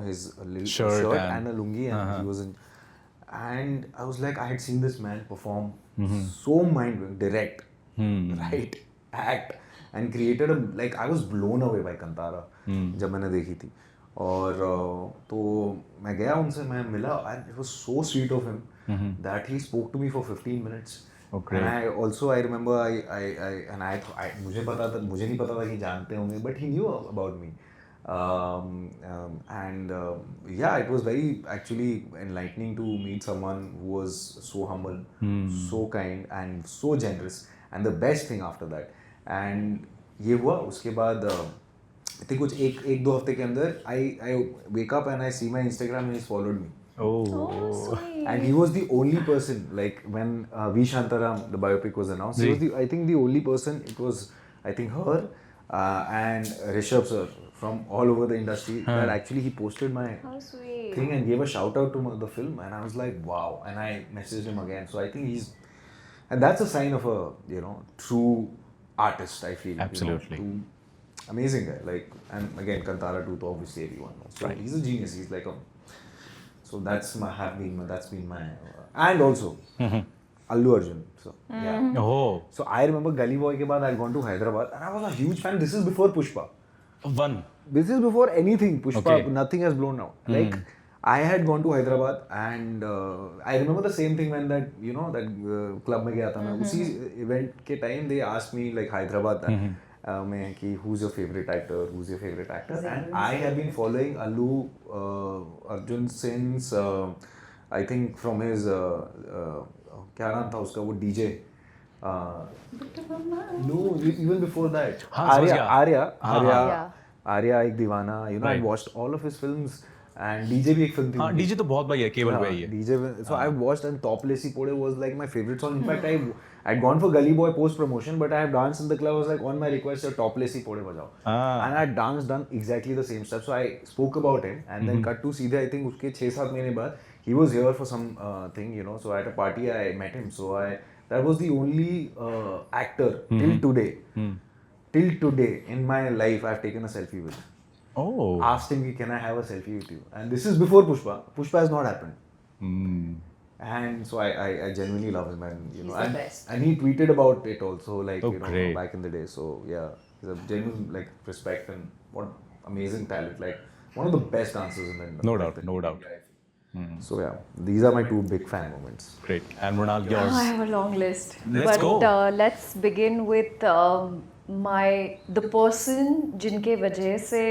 his little shirt and a lungi, and he was in, and I was like, I had seen this man perform so mind-blowing, direct, right, act, and created like I was blown away by Kantara जब मैंने देखी थी. और तो मैं गया उनसे, मैं मिला, and it was so sweet of him that he spoke to me for 15 minutes. Okay. And I remember मुझे नहीं पता था कि जानते होंगे, but he knew about me. Yeah, it was very actually enlightening to meet someone who was so humble, so kind and so generous. And the best thing after that, and ये हुआ उसके बाद I think कुछ एक दो हफ्ते के अंदर I wake up and I see my Instagram and he's followed me. Oh. Sweet. And he was the only person, like when V. Shantaram, the biopic was announced, he was I think the only person. It was, I think, her and Rishabh sir from all over the industry that actually he posted my How sweet. thing and gave a shout out to the film, and I was like, wow. And I messaged him again. So I think and that's a sign of a true artist. I feel Absolutely. Amazing guy. Like, and again, Kantara 2, obviously everyone knows. So he's a genius. He's like a. So that's been my and also Allu Arjun. So yeah. Oh. So I remember Gully Boy के बाद I had gone to Hyderabad and I was a huge fan. This is before Pushpa. One. This is before anything. Pushpa, Okay. nothing has blown out. Like I had gone to Hyderabad and I remember the same thing when that club में गया था मैं. उसी event के time they asked me like Hyderabad में कि who's your favorite actor, and I have been following Allu Arjun since I think from his क्या नाम था उसका वो DJ no even before that Arya एक दीवाना I watched all of his films and DJ भी एक film थी. हाँ, DJ तो बहुत भाई है, केबल पे ही है. DJ, so I watched, and Topless Pode was like my favorite song. In fact, I'd gone for Gully Boy post promotion, but I have danced in the club. I was like, on my request, Topless Pode bajao. And I done exactly the same steps. So I spoke about him, and then cut to सीधे I think उसके 6-7 महीने बाद he was here for some thing, So at a party I met him. So that was the only actor till today in my life I've taken a selfie with. Oh. Asked him, can I have a selfie with you? And this is before Pushpa. Pushpa has not happened. And so I genuinely love him, and He's the best. and he tweeted about it also, like great. back in the day. So yeah, he's a genuine like respect, and what amazing talent, like one of the best dancers in the industry. No doubt. So yeah, these are my two big fan moments. Great. And Mrunal, yours. I have a long list. Let's go. Let's begin with the person जिनके वजह से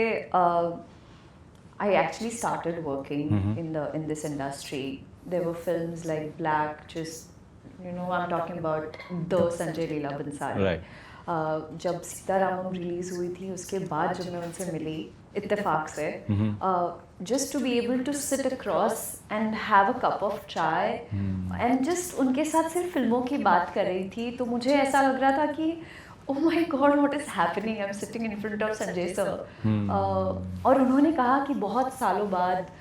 I actually started working in this industry. There were films like Black, I'm talking about the Sanjay Leela Bhansali. Right. जब सीतारामम रिलीज हुई थी उसके बाद जब मैं उनसे मिली इत्तेफाक से just to be able to sit across and have a cup of chai and just उनके साथ सिर्फ फिल्मों की बात कर रही थी, तो मुझे ऐसा लग रहा था कि oh my god, what is happening? I'm sitting in front of Sanjay sir. और उन्होंने कहा कि बहुत सालों बाद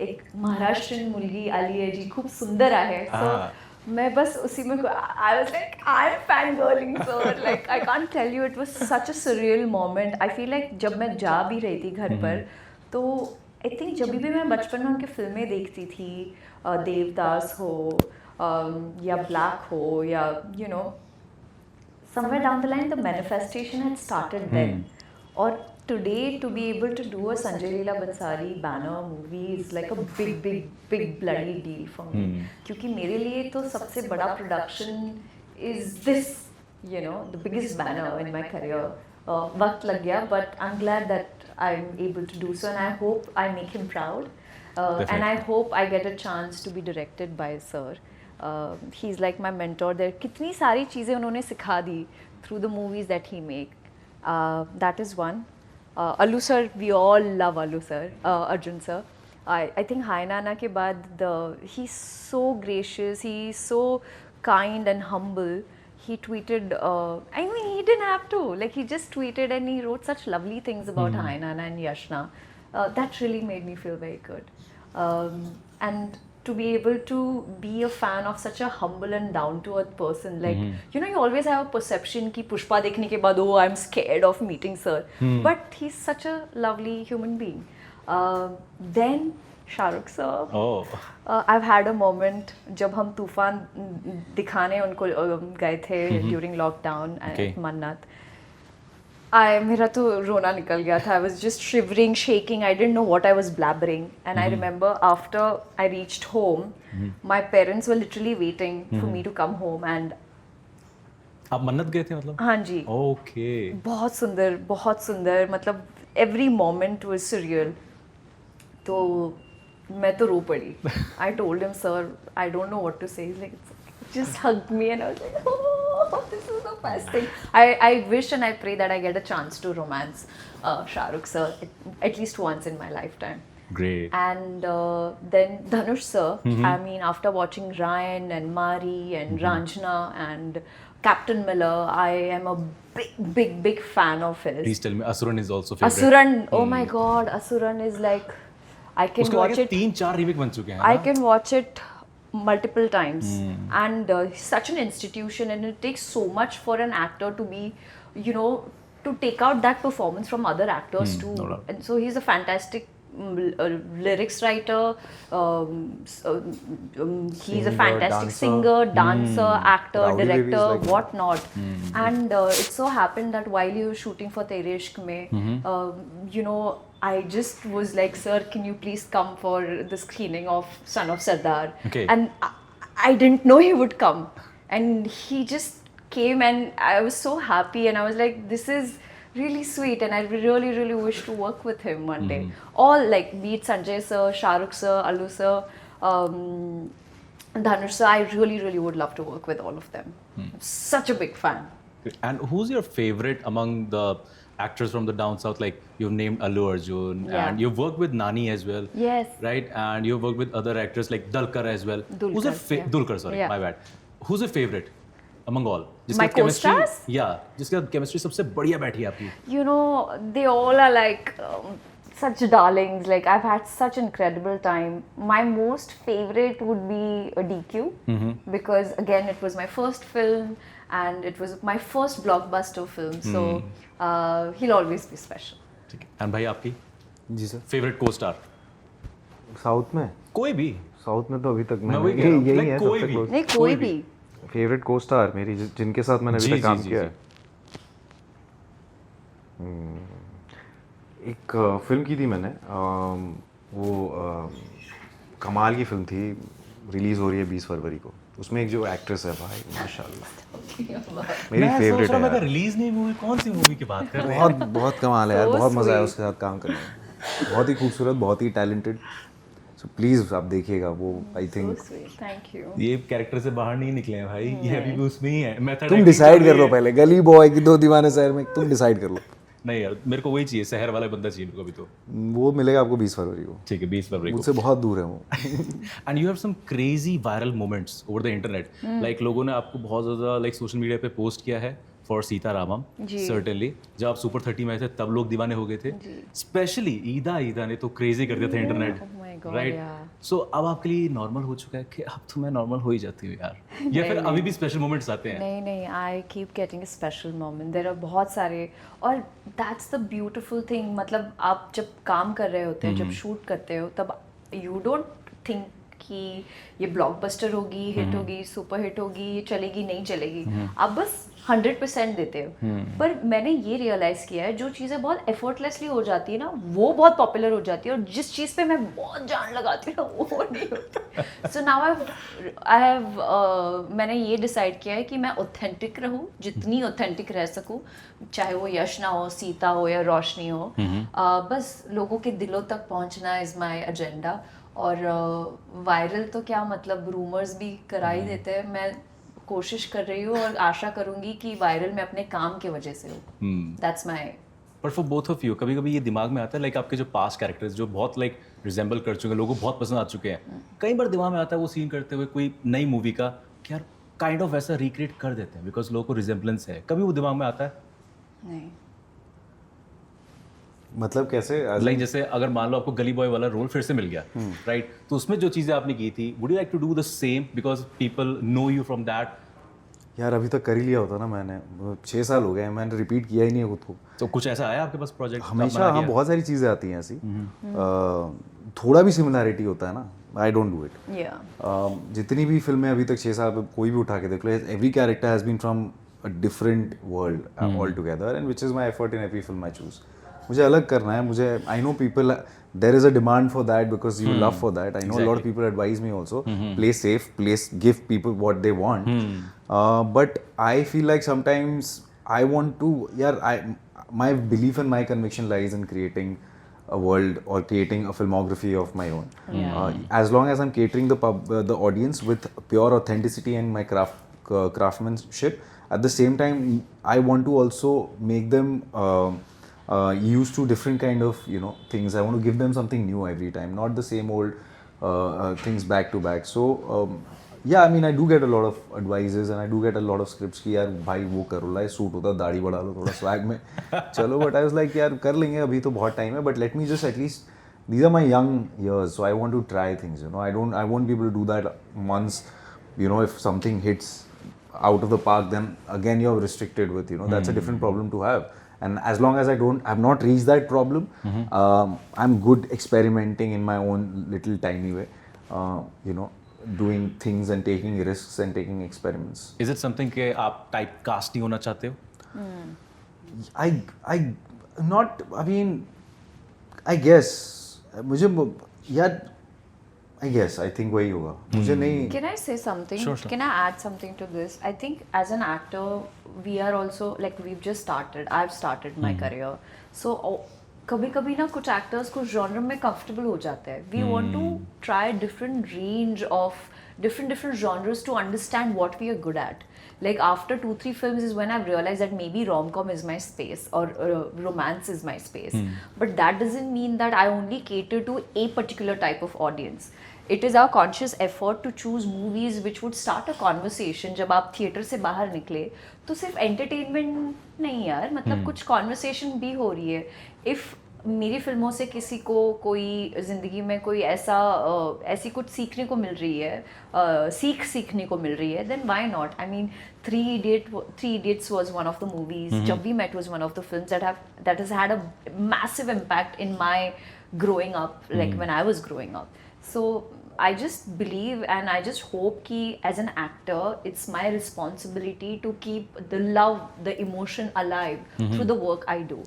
एक महाराष्ट्रीयन मुलगी आली है जी, खूप सुंदर आहे. So मैं बस उसी में I was like I'm fangirling, so like I can't tell you, it was such a surreal moment. I feel like जब मैं जा भी रही थी घर पर, तो I think जब भी मैं बचपन में उनकी फिल्में देखती थी, देवदास हो या ब्लैक हो या somewhere down the line the manifestation had started then. Or today to be able to do a Sanjay Leela Bhansali banner movie is like a big bloody deal for me. क्योंकि मेरे लिए तो सबसे बड़ा production is this, the biggest banner in my career. वक्त लग गया, but I'm glad that I'm able to do so, and I hope I make him proud. And I hope I get a chance to be directed by sir. He's like my mentor. There कितनी सारी चीज़ें उन्होंने सिखा दी through the movies that he make. That is one. Allu sir, we all love Allu sir, Arjun sir. I think Hai Nana के बाद he's so gracious, he's so kind and humble. He tweeted, I mean, he didn't have to. Like, he just tweeted and he wrote such lovely things about Hai Nana and Yashna. That really made me feel very good. And to be able to be a fan of such a humble and down-to-earth person, like, you know, you always have a perception कि पुष्पा देखने के बाद, oh, I'm scared of meeting sir. But he's such a lovely human being. Then Shahrukh sir, I've had a moment जब हम तूफान दिखाने उनको गए थे during lockdown at मन्नत. मेरा तो रोना निकल गया था. I was just shivering, shaking. I didn't know what I was blabbering. And I remember after I reached home, my parents were literally waiting for me to come home. And आप मन्नत गए थे मतलब? हाँ जी. ओके. बहुत सुंदर. मतलब every moment was surreal. तो मैं तो रो पड़ी. I told him, sir, I don't know what to say. He's like, just hugged me, and I was like, oh, this is the best thing. I wish and I pray that I get a chance to romance Shah Rukh sir at least once in my lifetime. Great. And then Dhanush sir, I mean, after watching Ryan and Mari and Ranjana and Captain Miller, I am a big fan of his. Please tell me, Asuran is also favorite. Asuran, oh my God, Asuran is like, I can watch it. 3-4 remake बन चुके हैं. I can watch it multiple times. And he's such an institution, and it takes so much for an actor to be, you know, to take out that performance from other actors too. No doubt. And so he's a fantastic lyrics writer. He's a fantastic singer, dancer, actor, Rowdy Baby is director, like that. whatnot. And it so happened that while he was shooting for Tere Ishq mein, you know, I just was like, sir, can you please come for the screening of Son of Sardar? Okay. And I didn't know he would come. And he just came, and I was so happy, and I was like, this is really sweet, and I really wish to work with him one day. All, like, be it Sanjay sir, Shah Rukh sir, Allu sir, Dhanush sir, I really would love to work with all of them. I'm such a big fan. And who's your favorite among the actors from the down south? Like, you've named Allu Arjun, Yeah. and you've worked with Nani as well. Yes. Right? And you've worked with other actors like Dulquer as well. Who's your Dulquer, yeah. Dulquer, sorry, Yeah. my bad. Who's your favorite among all? My co-stars? Yeah, जिसके साथ chemistry सबसे बढ़िया बैठी है आपकी. You know, they all are like such darlings. Like, I've had such incredible time. My most favorite would be DQ, because again, it was my first film and it was my first blockbuster film. So he'll always be special. ठीक है. And भाई आपकी जी सर. favorite co-star? साउथ में कोई भी. साउथ में तो अभी तक मैं वही कह रहा हूँ, यही like है कोई सबसे भी. क्लोज. नहीं, कोई भी. फेवरेट को स्टार मेरी जिनके साथ मैंने अभी जी, तक काम जी, किया जी. है. एक फिल्म की थी मैंने, वो कमाल की फिल्म थी, रिलीज हो रही है 20 फरवरी को. उसमें एक जो एक्ट्रेस है भाई, माशाल्लाह मेरी फेवरेट है यार. रिलीज नहीं मूवी, कौन सी मूवी की बात कर रहे हैं? बहुत कमाल है यार. So बहुत मजा आया sweet. उसके साथ काम करने में. बहुत ही खूबसूरत, बहुत ही टैलेंटेड. सो प्लीज आप देखिएगा वो. आई So think sweet. Thank you. ये कैरेक्टर से बाहर नहीं निकले हैं भाई, ये अभी भी उसमें ही है. मेथड तुम डिसाइड कर लो पहले. गली बॉय की 2 दीवाने शहर में, तुम डिसाइड कर लो. नहीं यार, मेरे को वही चाहिए, शहर वाला बंदा चाहिए मेरे को अभी तो. वो मिलेगा आपको 20 फरवरी को. ठीक है, 20 फरवरी को. मुझसे बहुत दूर है वो. And you have some crazy viral moments over the internet. Like लोगों ने आपको बहुत ज़्यादा लाइक सोशल मीडिया पे पोस्ट किया है फॉर सीतारामम. सर्टेनली जब आप सुपर 30 में आए थे तब लोग दीवाने हो गए थे. स्पेशली ईदा ने तो क्रेजी कर दिया था internet. Oh my God, right. yeah. सो अब आपके लिए नॉर्मल हो चुका है कि अब तो मैं नॉर्मल हो ही जाती हूँ यार, या फिर अभी भी स्पेशल मोमेंट्स आते हैं? नहीं, I keep getting a special moment. There are बहुत सारे, और दैट्स द ब्यूटीफुल थिंग. मतलब आप जब काम कर रहे होते हैं, जब शूट करते हो, तब यू डोंट थिंक कि ये ब्लॉकबस्टर होगी, हिट होगी, सुपर हिट होगी, ये चलेगी नहीं चलेगी. आप बस 100% देते हो. पर मैंने ये रियलाइज़ किया है, जो चीज़ें बहुत एफर्टलेसली हो जाती है ना, वो बहुत पॉपुलर हो जाती है, और जिस चीज़ पे मैं बहुत जान लगाती हूँ ना, वो नहीं होती. सो नाउ आई हैव मैंने ये डिसाइड किया है कि मैं ऑथेंटिक रहूँ, जितनी ऑथेंटिक रह सकूँ, चाहे वो यश ना हो, सीता हो या रोशनी हो. बस लोगों के दिलों तक पहुँचना इज़ माई एजेंडा. और वायरल तो क्या मतलब, रूमर्स भी करा ही देते हैं। मैं कोशिश कर रही हूँ और आशा करूंगी कि वायरल मैं अपने काम की वजह से हूँ। That's my. पर फॉर बोथ ऑफ यू कभी कभी ये दिमाग में आता है लाइक आपके जो पास्ट कैरेक्टर्स जो बहुत लाइक रिजेंबल कर चुके हैं, लोगों को बहुत पसंद आ चुके हैं, कई बार दिमाग में आता है वो सीन करते हुए कोई नई मूवी का कि यार काइंड ऑफ वैसा रिक्रिएट कर देते हैं बिकॉज लोगों को रिजेंबलेंस है, कभी वो दिमाग में आता है? नहीं। मतलब कैसे? लाइक जैसे अगर मान लो आपको गली बॉय वाला रोल फिर से मिल गया, राइट, तो उसमें जो चीज़ें आपने की थी would you like to do the same because people know you from that? यार अभी तक कर ही लिया होता ना मैंने, 6 साल हो गए हैं, मैंने रिपीट किया ही नहीं है खुद को। तो कुछ ऐसा आया आपके पास प्रोजेक्ट? हमेशा हाँ, बहुत सारी चीज़ें आती हैं ऐसी, थोड़ा भी सिमिलैरिटी होता है ना, आई डोंट डू इट। जितनी भी फिल्में अभी तक 6 साल पे कोई भी उठा के देख लो, every character has been from a different world all together, and which is my effort in every film I choose. मुझे अलग करना है, मुझे I know people there is a demand for that because you love for that. I know a lot of people advise me also, play safe, give people what they want. But I feel like sometimes I want to, my belief and my conviction lies in creating a world or creating a filmography of my own. As long as I'm catering the audience with pure authenticity and my craftsmanship, at the same time I want to also make them used to different kind of things. I want to give them something new every time, not the same old things back to back. So yeah, I mean I do get a lot of advices and I do get a lot of scripts कि यार भाई वो करो, लाइक सूट होता दाढ़ी बढ़ा लो थोड़ा स्वैग में चलो, but I was like यार कर लेंगे, अभी तो बहुत टाइम है, but let me just at least, these are my young years, so I want to try things, I won't be able to do that once, if something hits out of the park, then again you're restricted with, that's a different problem to have. And as long as I've not reached that problem, I'm good experimenting in my own little tiny way, doing things and taking risks and taking experiments. Is it something कि आप type cast नहीं होना चाहते हो? I mean, I guess, मुझे यार I guess, I think वही होगा, मुझे नहीं। Can I say something? Sure. Can I add something to this? I think as an actor, we are also like we've just started. I've started my career. So कभी-कभी ना कुछ actors कुछ genre में comfortable हो जाते हैं. We want to try different range of different genres to understand what we are good at. Like after 2-3 films is when I've realized that maybe rom-com is my space or romance is my space. But that doesn't mean that I only cater to a particular type of audience. It is our conscious effort to choose movies which would start a conversation. जब आप थिएटर से बाहर निकले तो सिर्फ एंटरटेनमेंट नहीं यार, मतलब कुछ कॉन्वर्सेशन भी हो रही है. इफ़ मेरी फिल्मों से किसी को कोई ज़िंदगी में कोई ऐसी कुछ सीखने को मिल रही है, सीखने को मिल रही है, then why not? I mean, Three Idiots was one of the movies. Jab We Met was one of the films that has had a massive impact in my growing up, like when I was growing up. So I just believe and I just hope कि as an actor, it's my responsibility to keep the love, the emotion alive through the work I do.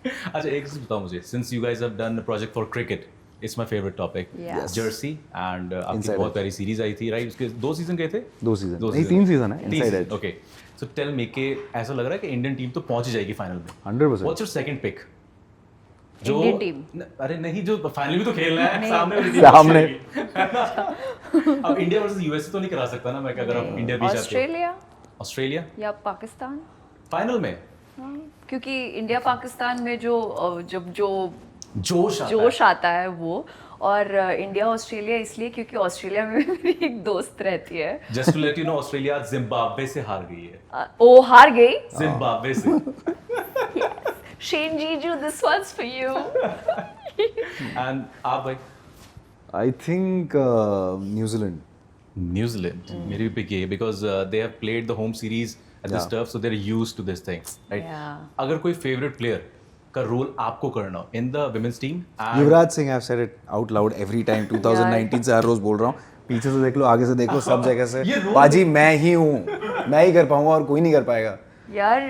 अच्छा एक चीज बताओ मुझे, since you guys have done a project for cricket, it's my favorite topic. Yes. Jersey and आपकी Inside बहुत Edge. प्यारी सीरीज आई थी, राइट? उसके 2 सीजन गए थे? 2 सीजन नहीं, 3 सीजन है Inside Edge. Okay, so tell me कि ऐसा लग रहा है कि इंडियन टीम तो पहुंच ही जाएगी फाइनल में. 100%. What's your second pick? Indian team. अरे नहीं, जो फाइनल भी तो खेलना है, सामने वाली टीम सामने। अब इंडिया वर्सेस यूएसए तो नहीं करा सकता ना मैं, कि अगर आप इंडिया भी चाहते हो. ऑस्ट्रेलिया या पाकिस्तान फाइनल में, क्योंकि इंडिया पाकिस्तान में जो जोश आता है वो, और इंडिया ऑस्ट्रेलिया इसलिए क्योंकि ऑस्ट्रेलिया में मेरी एक दोस्त रहती है. Just to let you know, Australia Zimbabwe से हार गई है. ओ हार गई जिम्बाब्वे से. Shane Jeju, this one's for you. And आप भाई? I think New Zealand. New Zealand मेरी भी पिक ये, because they have played the home series at this turf, so they are used to this thing, right? अगर कोई फेवरेट प्लेयर का रोल आपको करना हो in the women's team, Yuvraj Singh, I've said it out loud every time. 2019 से हर रोज बोल रहा हूँ, पीछे से देख लो, आगे से देख लो, सब जगह से पाजी मैं ही हूँ, मैं ही कर पाऊंगा और कोई नहीं कर पाएगा. यार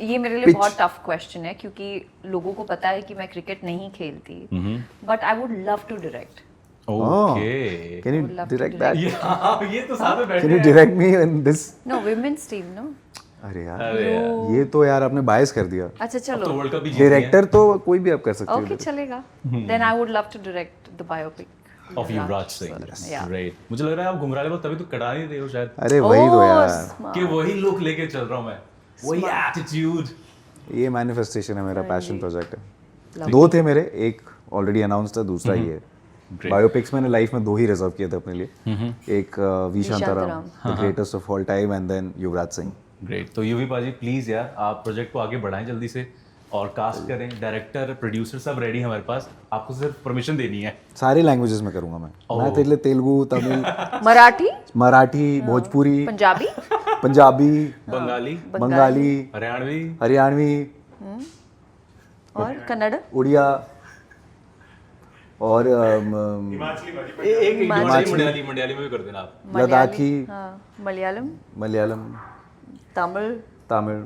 ये मेरे लिए बहुत टफ क्वेश्चन है क्योंकि लोगों को पता है कि मैं क्रिकेट नहीं खेलती, but I would love to direct. Okay, Can you direct that? ये तो साथ में बैठे Can you direct me in this? No women's team no. अरे यार, ये तो यार आपने बायस कर दिया. अच्छा तो चलो, वर्ल्ड कप भी डायरेक्टर तो कोई भी आप कर सकते हो. ओके चलेगा. Then I would love to direct the biopic of Yuvraj Singh Yeah. Great मुझे लग रहा है आप घुमरा हो तभी तो कटा नहीं रहे हो शायद अरे वही तो Oh, यार, smart. कि वही लुक लेके चल रहा हूँ मैं वही एटीट्यूड ये मैनिफेस्टेशन है, मेरा पैशन प्रोजेक्ट है। 2 थे मेरे, एक ऑलरेडी अनाउंस था, दूसरा ये है। बायोपिक्स मैंने लाइफ में 2 ही रिजर्व किए थे अपने लिए, एक V Shantaram the greatest of all time and then Yuvraj Singh. Great तो यूवी पाजी प्लीज यार आप प्रोजेक्ट को आगे बढ़ाएं जल्दी से और कास्ट करें डायरेक्टर प्रोड्यूसर सब रेडी है हमारे पास आपको सिर्फ परमिशन देनी है सारे लैंग्वेजेस में करूंगा मैं तेरे लिए तेलुगु, तमिल, मराठी, मराठी, भोजपुरी, पंजाबी, पंजाबी, बंगाली बंगाली, हरियाणवी और कन्नड़, उड़िया और एक मलयाली में भी कर देना आप लद्दाखी, हाँ, Malayalam, Malayalam, Tamil, Tamil,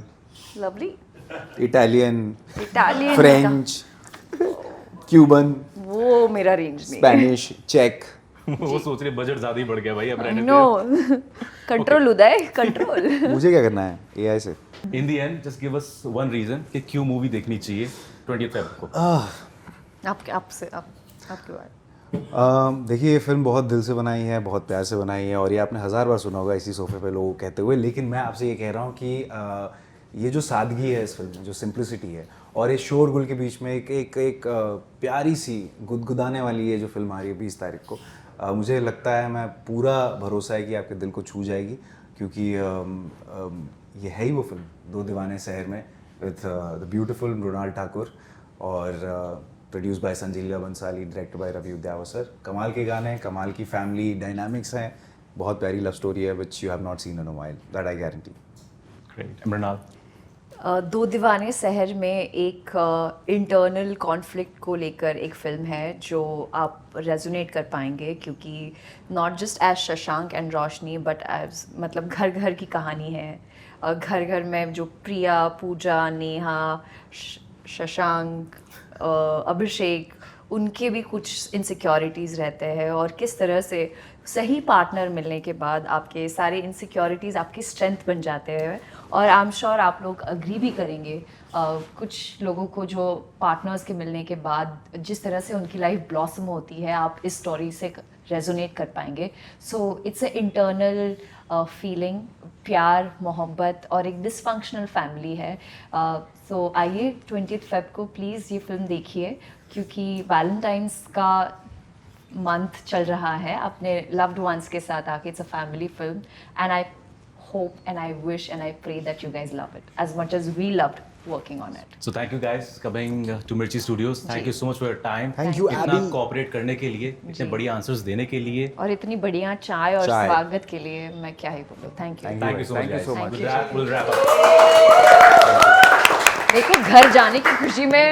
lovely, Italian, Italian, French, Cuban, वो मेरा रेंज नहीं। स्पेनिश, चेक। वो सोच रहे बजट ज्यादा ही बढ़ गया भाई अब रहने नो, कंट्रोल उदय, कंट्रोल। मुझे क्या करना है एआई से? In the end just give us one reason कि क्यों मूवी देखनी चाहिए 20th फेब को आपके बारे। देखिए ये फिल्म बहुत दिल से बनाई है, बहुत प्यार से बनाई है और ये आपने 1000 बार सुना होगा इसी सोफे पे लोगों को कहते हुए, लेकिन मैं आपसे ये कह रहा हूँ कि ये जो सादगी है इस फिल्म में, जो सिंप्लिसिटी है और इस शोरगुल के बीच में एक प्यारी सी गुदगुदाने वाली ये जो फिल्म आ रही है 20 तारीख को, मुझे लगता है, मैं पूरा भरोसा है कि आपके दिल को छू जाएगी, क्योंकि ये है ही वो फिल्म 2 दीवाने शहर Mein with the beautiful Mrunal Thakur और प्रोड्यूस बाय संजीलिया बंसाली, डायरेक्ट बाय रवि उद्यावसर। कमाल के गाने, कमाल की फैमिली डायनामिक्स हैं, बहुत प्यारी लव स्टोरी है which you have not seen in a while, that I guarantee. Great Mrunal 2 Deewane शहर में एक इंटरनल कॉन्फ्लिक्ट को लेकर एक फिल्म है जो आप रेजोनेट कर पाएंगे, क्योंकि not just as Shashank and Roshni but as मतलब घर घर की कहानी है। घर घर में जो प्रिया, पूजा, नेहा, शशांक, अभिषेक, उनके भी कुछ इनसिक्योरिटीज़ रहते हैं और किस तरह से सही पार्टनर मिलने के बाद आपके सारे इनसिक्योरिटीज़ आपकी स्ट्रेंथ बन जाते हैं। और आई एम श्योर आप लोग अग्री भी करेंगे, कुछ लोगों को जो पार्टनर्स के मिलने के बाद जिस तरह से उनकी लाइफ ब्लॉसम होती है, आप इस स्टोरी से रेजोनेट कर पाएंगे। So it's a internal feeling, प्यार, मोहब्बत और एक डिसफंक्शनल फैमिली है। सो आइए 20th फेब को प्लीज़ ये फिल्म देखिए, क्योंकि वैलेंटाइंस का मंथ चल रहा है, अपने लव्ड वंस के साथ आके it's a family film and I hope and I wish and I pray that you guys love it as much as we loved working on it. So thank you guys coming to Mirchi Studios. Thank you so much for your time. Thank you, इतना Abby. कोऑपरेट करने के लिए, इतने बढ़िया आंसर्स देने के लिए। और इतनी बढ़िया चाय और चाय। स्वागत के लिए मैं क्या ही बोलूं। Thank you. Thank you so much. Thank you so guys. much. We'll wrap up. देखो घर जाने की खुशी में